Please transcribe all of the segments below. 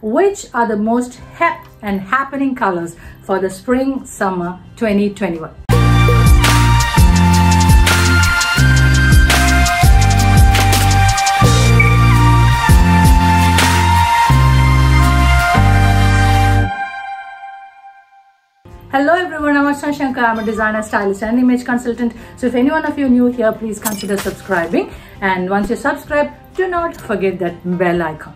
which are the most hip and happening colors for the spring summer 2021. Hello everyone, I'm Archana Shankar. I'm a designer, stylist and image consultant. So if any one of you new here, please consider subscribing. And once you subscribe, do not forget that bell icon.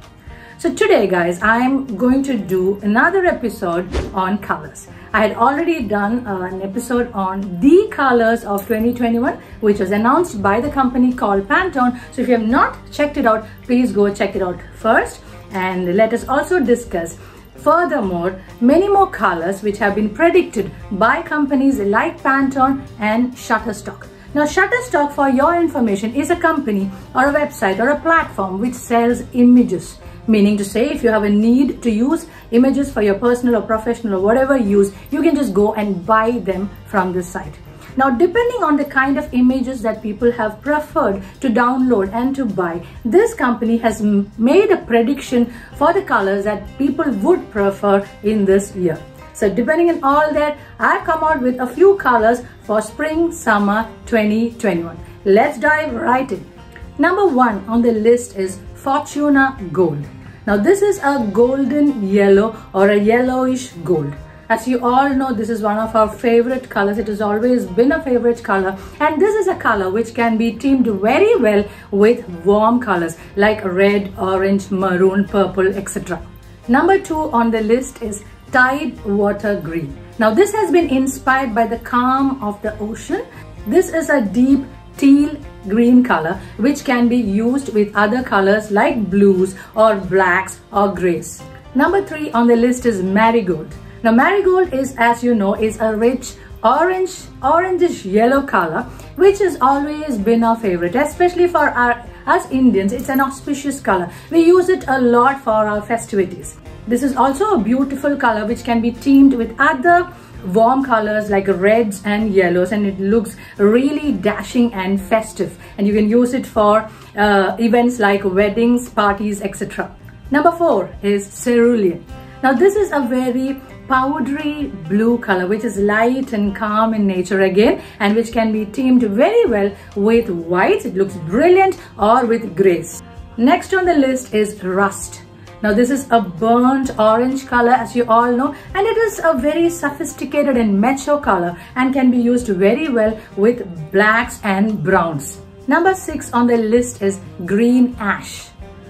So today guys, I'm going to do another episode on colors. I had already done an episode on the colors of 2021, which was announced by the company called Pantone. So if you have not checked it out, please go check it out first. And let us also discuss furthermore, many more colors which have been predicted by companies like Pantone and Shutterstock. Now, Shutterstock, for your information, is a company or a website or a platform which sells images. Meaning to say, if you have a need to use images for your personal or professional or whatever use, you can just go and buy them from this site. Now, depending on the kind of images that people have preferred to download and to buy, this company has made a prediction for the colors that people would prefer in this year. So depending on all that, I've come out with a few colors for spring summer 2021. Let's dive right in. Number 1 on the list is Fortuna Gold. Now this is a golden yellow or a yellowish gold. As you all know, this is one of our favorite colors. It has always been a favorite color, and this is a color which can be teamed very well with warm colors like red, orange, maroon, purple, etc. Number 2 on the list is Tide Water Green. Now this has been inspired by the calm of the ocean. This is a deep teal green color which can be used with other colors like blues or blacks or grays. Number 3 on the list is Marigold. Now marigold is, as you know, is a rich orangish yellow color which has always been our favorite, especially for us Indians. It's an auspicious color. We use it a lot for our festivities. This is also a beautiful color which can be teamed with other warm colors like reds and yellows, and it looks really dashing and festive, and you can use it for events like weddings, parties, etc. Number 4 is Cerulean. Now this is a very powdery blue color which is light and calm in nature again, and which can be teamed very well with whites. It looks brilliant, or with grays. Next on the list is Rust. Now this is a burnt orange color, as you all know, and it is a very sophisticated and mature color and can be used very well with blacks and browns. Number 6 on the list is Green Ash.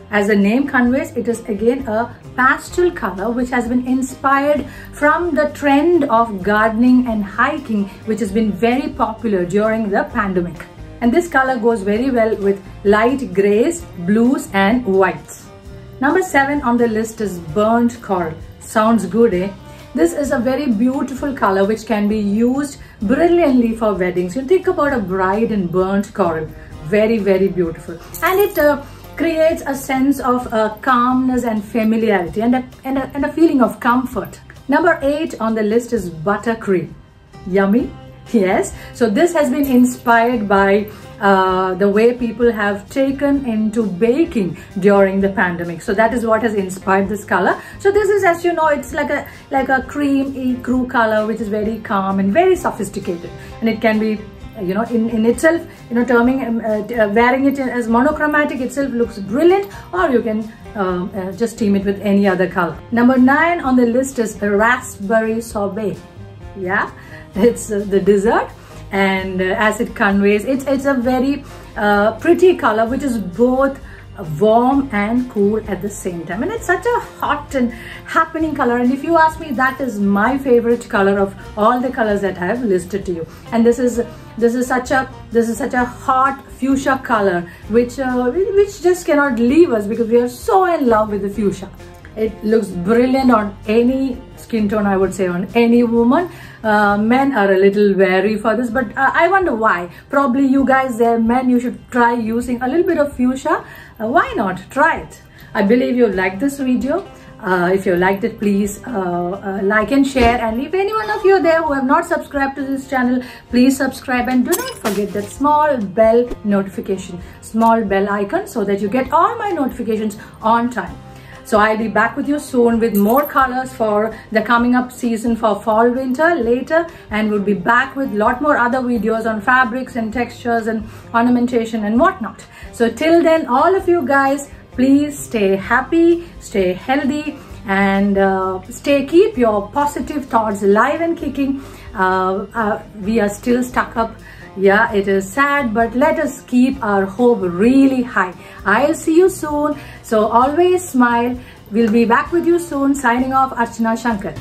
As the name conveys, it is again a pastel color which has been inspired from the trend of gardening and hiking, which has been very popular during the pandemic. And this color goes very well with light grays, blues and whites. Number 7 on the list is Burnt Coral. Sounds good, eh? This is a very beautiful color which can be used brilliantly for weddings. You think about a bride in burnt coral. Very, very beautiful. And it creates a sense of calmness and familiarity and a feeling of comfort. Number 8 on the list is Buttercream. Yummy? Yes. So this has been inspired by the way people have taken into baking during the pandemic. So that is what has inspired this color. So this is, as you know, it's like a cream ecru color which is very calm and very sophisticated, and it can be, you know, in itself, you know, wearing it as monochromatic itself looks brilliant, or you can just team it with any other color. Number 9 on the list is Raspberry Sorbet. Yeah, it's the dessert, and as it conveys, it's a very pretty color which is both warm and cool at the same time, and it's such a hot and happening color. And if you ask me, that is my favorite color of all the colors that I have listed to you. And this is such a hot fuchsia color which just cannot leave us, because we are so in love with the fuchsia. It looks brilliant on any skin tone, I would say, on any woman. Men are a little wary for this, but I wonder why. Probably you guys, men, you should try using a little bit of fuchsia. Why not? Try it. I believe you liked this video. If you liked it, please like and share. And if any one of you there who have not subscribed to this channel, please subscribe, and do not forget that small bell notification, small bell icon, so that you get all my notifications on time. So I'll be back with you soon with more colors for the coming up season for fall winter later, and we'll be back with a lot more other videos on fabrics and textures and ornamentation and whatnot. So till then, all of you guys, please stay happy, stay healthy, and keep your positive thoughts alive and kicking. We are still stuck up. Yeah, it is sad, but let us keep our hope really high. I'll see you soon. So always smile. We'll be back with you soon. Signing off, Archana Shankar.